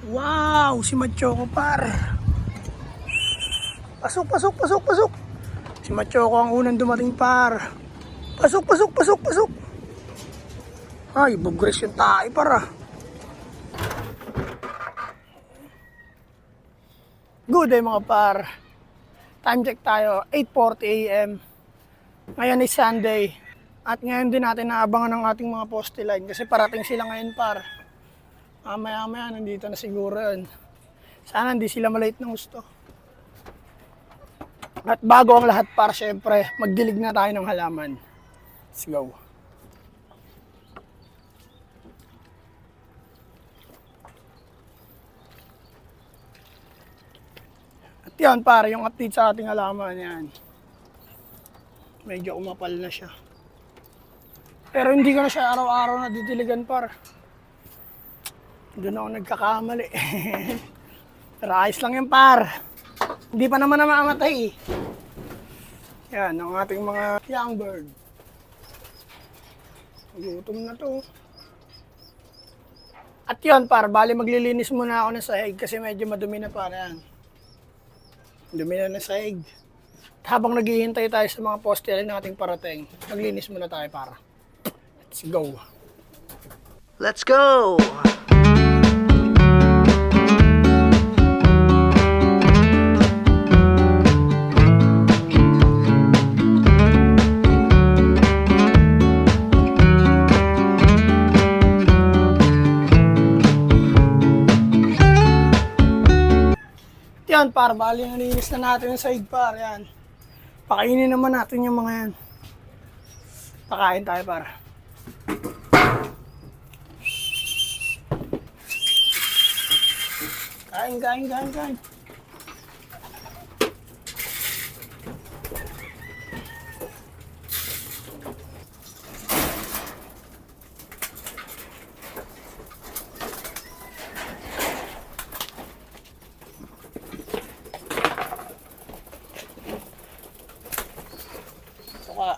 Wow, si Machoco par. Pasok, pasok, pasok, pasok. Si Machoco ang unang dumating par. Pasok, pasok, pasok, pasok. Ay, bugres yung tae para. Good day mga par. Time check tayo, 8:40 AM. Ngayon is Sunday. At ngayon din natin naabangan ng ating mga poste line kasi parating sila ngayon par. Maya-maya nandito na siguro yun. Sana hindi sila malate ng gusto. At bago ang lahat par, syempre, magdilig na tayo ng halaman. Let's go. At yan par, yung update sa ating halaman yan. Medyo umapal na siya. Pero hindi ko na siya araw-araw na didiligan par. Doon ako nagkakamali. Pero ayos lang yan par. Hindi pa naman na mamamatay. Yan ang ating mga young bird. Gutom na to. At yun par, bali maglilinis muna ako ng sahig kasi medyo madumi na par yan. Dumi na ng sahig. At habang naghihintay tayo sa mga poste rin nating parating, maglinis muna tayo para. Let's go. Let's go! Yan par, bali nalinis na natin yung sahig par, yan. Pakainin naman natin yung mga yan. Pakain tayo par. Kain, kain, kain, kain. Suka.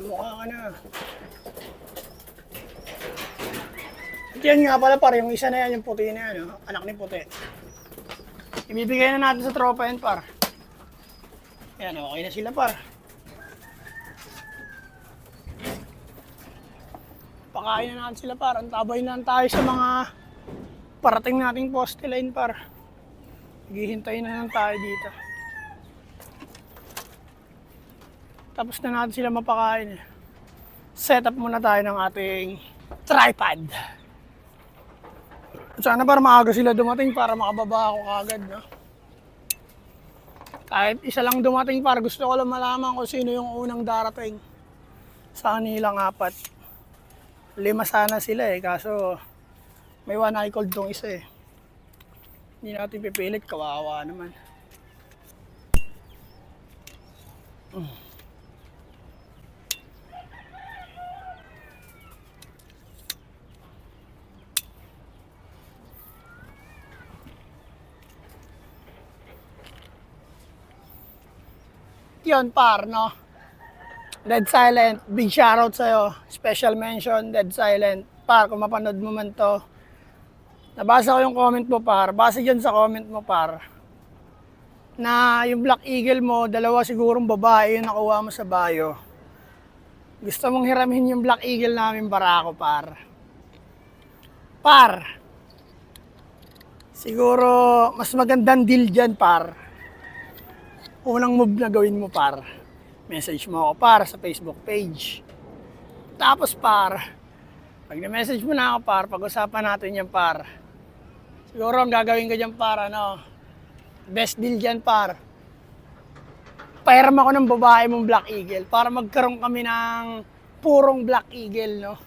Mukha ka na. At yan nga pala par, yung isa na yan, yung puti na yan, oh. Anak ni puti. Ibibigay na natin sa tropa yan par. Yan, okay na sila par. Pakain na natin sila par. Antabay na tayo sa mga parating nating poste line par. Naghihintay na lang tayo dito. Tapos na natin sila mapakain. Set up muna tayo ng ating tripod. Sana para maaga sila dumating para makababa ako kagad, no? Kahit isa lang dumating par, gusto ko lang malaman kung sino yung unang darating sa kanilang apat. 5 sana sila kaso may one eye cold tong isa eh. Hindi natin pipilit, kawawa naman. Yun par, no? Dead Silent, big shoutout sa'yo. Special mention, Dead Silent. Par, kung mapanood mo man to. Nabasa ko yung comment mo par. Base dyan sa comment mo par. Na yung Black Eagle mo, 2 sigurong babae yung nakuha mo sa bio. Gusto mong hiramin yung Black Eagle namin barako par. Par. Siguro mas magandang deal dyan par. Unang move na gawin mo par, message mo ako par sa Facebook page. Tapos par, pag na-message mo na ako par, pag-usapan natin yan par. Siguro ang gagawin ko dyan par, ano, best deal dyan par. Pairam ako ng babae mong Black Eagle para magkaroon kami ng purong Black Eagle, no?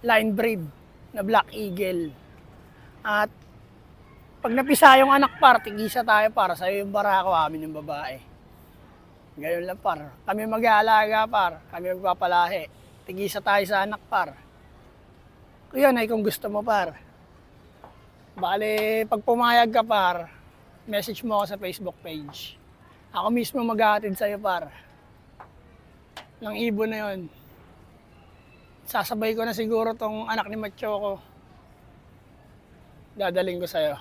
Line breed na Black Eagle. At pag napisa yung anak par, tigisa tayo para sa'yo yung barako, amin yung babae. Ganyan lang par. Kami mag-aalaga par, kami magpapalahi. Tigisa tayo sa anak par. Yun ay kung gusto mo par. Bale, pag pumayag ka par, message mo ako sa Facebook page. Ako mismo maghahatid sa'yo, par. Ng ibon na yon. Sasabay ko na siguro tong anak ni Machoco. Dadaling ko sa'yo.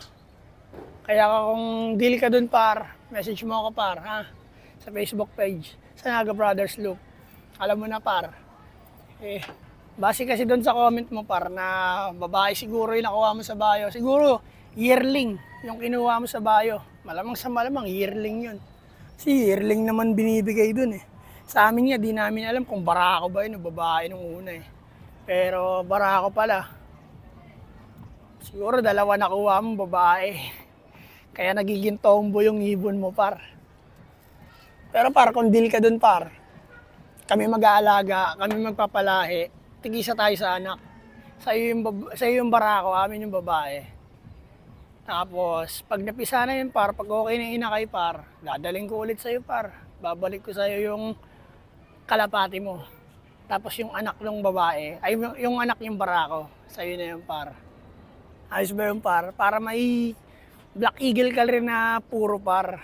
Kaya kung deal ka dun, par, message mo ako, par, ha? Sa Facebook page, sa Naga Brothers Loop. Alam mo na, par. Base kasi doon sa comment mo, par, na babae siguro yung nakuha mo sa bio. Siguro, yearling yung kinuha mo sa bio. Malamang sa malamang, yearling yun. Kasi yearling naman binibigay doon eh. Sa amin nga, di namin alam kung barako ba yun o babae nung una eh. Pero barako pala. Siguro dalawa nakuha mo babae. Kaya nagiging tombo yung ibon mo, par. Pero par, kung deal ka doon, par, kami mag-aalaga, kami magpapalahi, tigisa tayo sa anak. Sa'yo yung barako, amin yung babae. Tapos, pag napisa na yun, par, pag okay na inakay, par, dadaling ko ulit sa'yo, par. Babalik ko sa'yo yung kalapati mo. Tapos yung anak ng babae, ay yung anak yung barako, sa'yo na yun, par. Ayos ba yun, par? Para may Black Eagle ka rin na puro, par.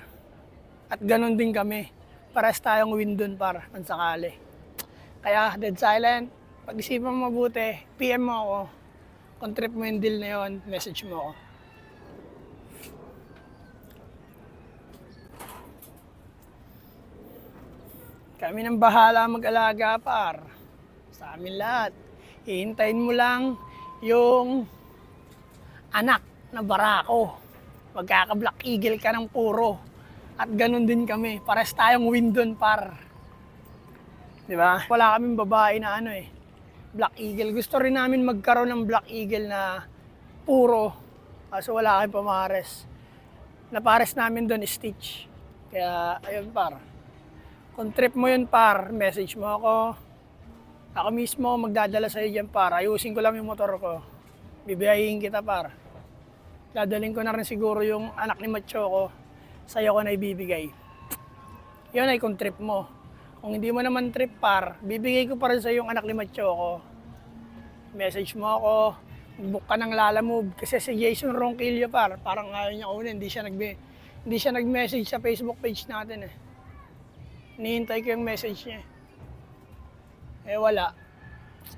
At ganun din kami. Pares tayong win dun, par, kung sakali. Kaya, dead silent. Pag-isipan mo mabuti, PM mo ako. Kung trip mo yung deal na yun, message mo ako. Kami nang bahala mag-alaga, par. Sa amin lahat. Hihintayin mo lang yung anak na barako. Magkaka-Black Eagle ka ng puro. At ganun din kami. Pares tayong win dun, par. Diba? Wala kaming babae na ano eh. Black Eagle. Gusto rin namin magkaroon ng Black Eagle na puro. Kaso wala kaming pamares. Na pares namin dun, Stitch. Kaya, ayun, par. Kung trip mo yun, par, message mo ako. Ako mismo magdadala sa'yo dyan, par. Ayusin ko lang yung motor ko. Bibiyahin kita, par. Dadaling ko na rin siguro yung anak ni Machoco. Sa'yo ko na ibibigay. Yun ay kung trip mo. Kung hindi mo naman trip, par, bibigay ko pa rin sa'yo yung anak ni Machoco. Message mo ako. Book ka ng Lala Move. Kasi si Jason Ronquillo, par, parang ayaw niya kunin. Hindi siya nag-message sa Facebook page natin eh. Nihintay ko yung message niya. Wala.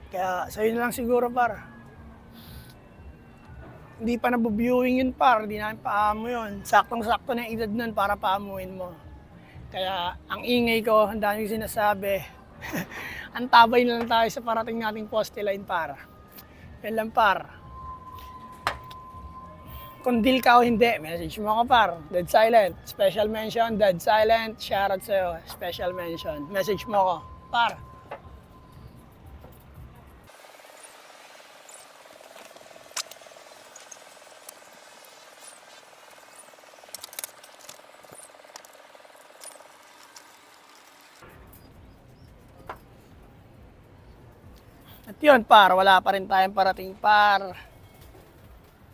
Kaya sa'yo na lang siguro, par. Hindi pa nabuviewing yun, par. Hindi namin paamo yun. Saktong-sakto na edad nun para paamuin mo. Kaya ang ingay ko, ang daming sinasabi. Antabay na lang tayo sa parating nating poste line, par. Yan lang, par. Kung deal ka o hindi, message mo ako, par. Dead silent. Special mention, dead silent. Shoutout sa'yo. Special mention. Message mo ako, par. At yun, par, wala pa rin tayong parating, par.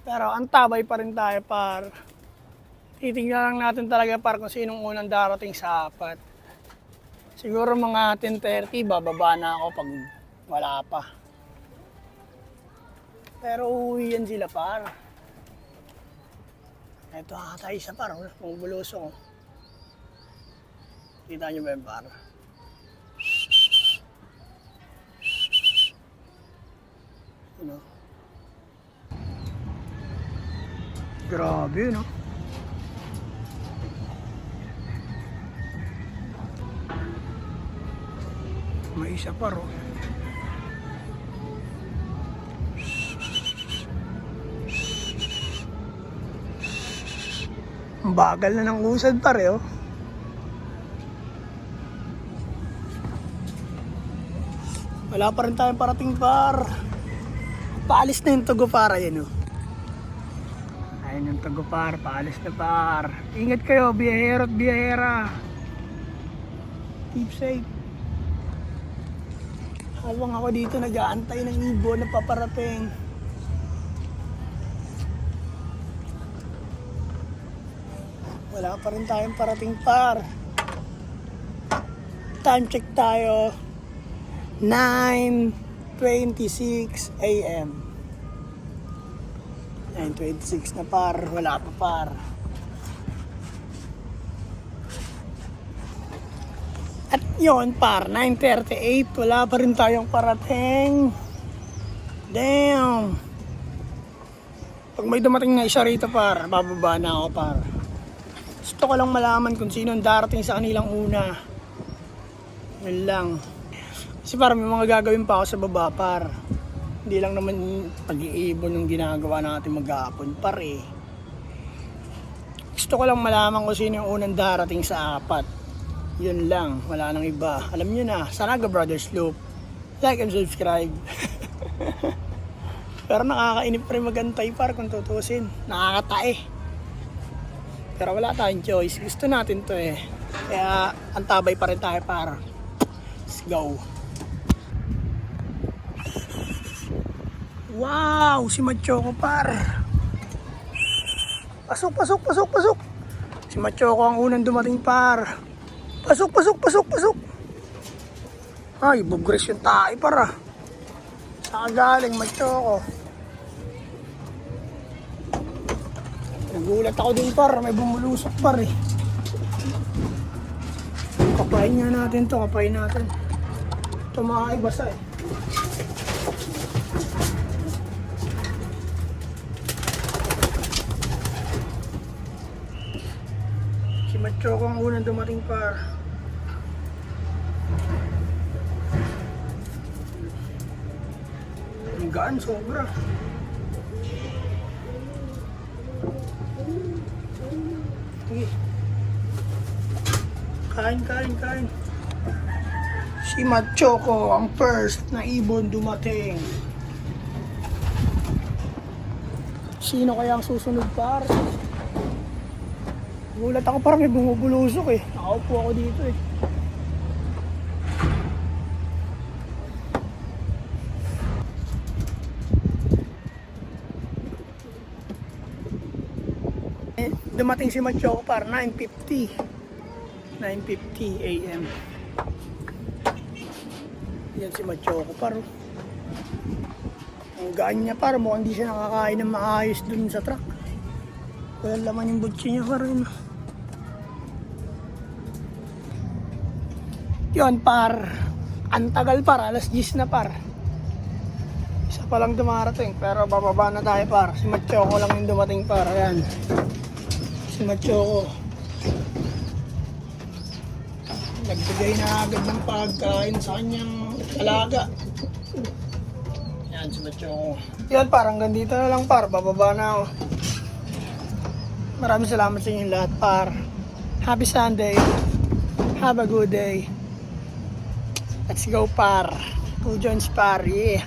Pero ang tabay pa rin tayo, par. Titignan lang natin talaga, par, kung sinong unang darating sa apat. Siguro mga 10:30, bababa na ako pag wala pa. Pero uuwi yan sila, par. Ito tayo isa, par, kung bulusong. Kita nyo ba yun, par? No? Grabe, no? May isa pa ro. Ang bagal na ng usad, pare, oh. Wala pa rin tayong parating, par. Paalis na yung tugupar, ayan o. Ayun yung tugupar, paalis na, par. Ingat kayo, biyahero at biyahera. Keep safe. Habang ako dito nag-aantay ng ibon na paparating. Wala pa rin tayong parating, par. Time check tayo. 9:26 AM. 9:26 na, par. Wala pa, par. At yon par, 9:38, wala pa rin tayong parating. Damn. Pag may dumating na isa rito par, bababa na ako par. Gusto ko lang malaman kung sino ang darating sa kanilang una. Yun lang. Kasi par, may mga gagawin pa ako sa baba par. Hindi lang naman pag-iibon yung ginagawa natin mag-aapon par eh. Gusto ko lang malaman kung sino yung unang darating sa apat. Yun lang, wala nang iba. Alam nyo na, Sanaga Brothers Loop. Like and subscribe. Pero nakakainip pa rin magantay par kung tutusin. Nakakatae. Pero wala tayong choice. Gusto natin to eh. Kaya antabay pa rin tayo par. Let's go. Wow! Si Machoco par. Pasok, pasok, pasok, pasok. Si Machoco ang unang dumating par. Pasok, pasok, pasok, pasok. Ay, bugres yung tae para. Saan galing, Machoco? Nagulat ako din par, may bumulusok par eh. Kapain nga natin to, kapain natin. Ito makakibasa eh. Si Machoco ang unang dumating par. Ang gaan, sobra. Sige. Kain, kain, kain. Si Machoco ang first na ibon dumating. Sino kaya ang susunod par? Gulat ako, parang may bumubulusok eh. Nakaupo ako dito eh. Dumating si Machoco par 9:50 AM. Yan si Machoco par. Ang gaan niya par, mukhang hindi siya nakakain ng maayos dun sa truck. Wala laman yung butsi niya par. Yun par, ang tagal par, alas 10 na par. Isa pa lang dumarating, pero bababa na tayo par. Si Machoco lang yung dumating par, ayan. Si Machoco. Nagbigay na agad ng pagkain sa kanyang alaga. Ayan si Machoco. Yun par, hanggang dito na lang par, bababa na ako. Maraming salamat sa inyo lahat par. Happy Sunday. Have a good day. Let's go par. 2 joints par, yeah.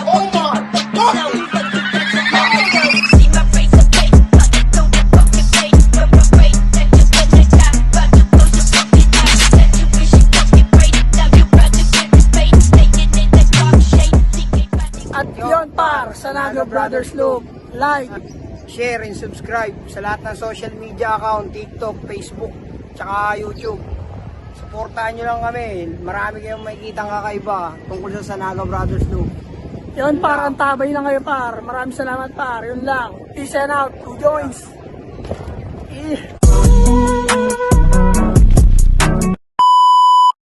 Oh my God! At yun par, Sanaga Brothers Loop. Like, Share and subscribe sa lahat ng social media account, TikTok, Facebook, tsaka YouTube. Supportahan nyo lang kami. Marami kayong makikitang kakaiba tungkol sa Sanaga Brothers Loop. yun par, ang tabay lang kayo par. Maraming salamat par, yun lang. Peace and out, 2 joints. Yeah.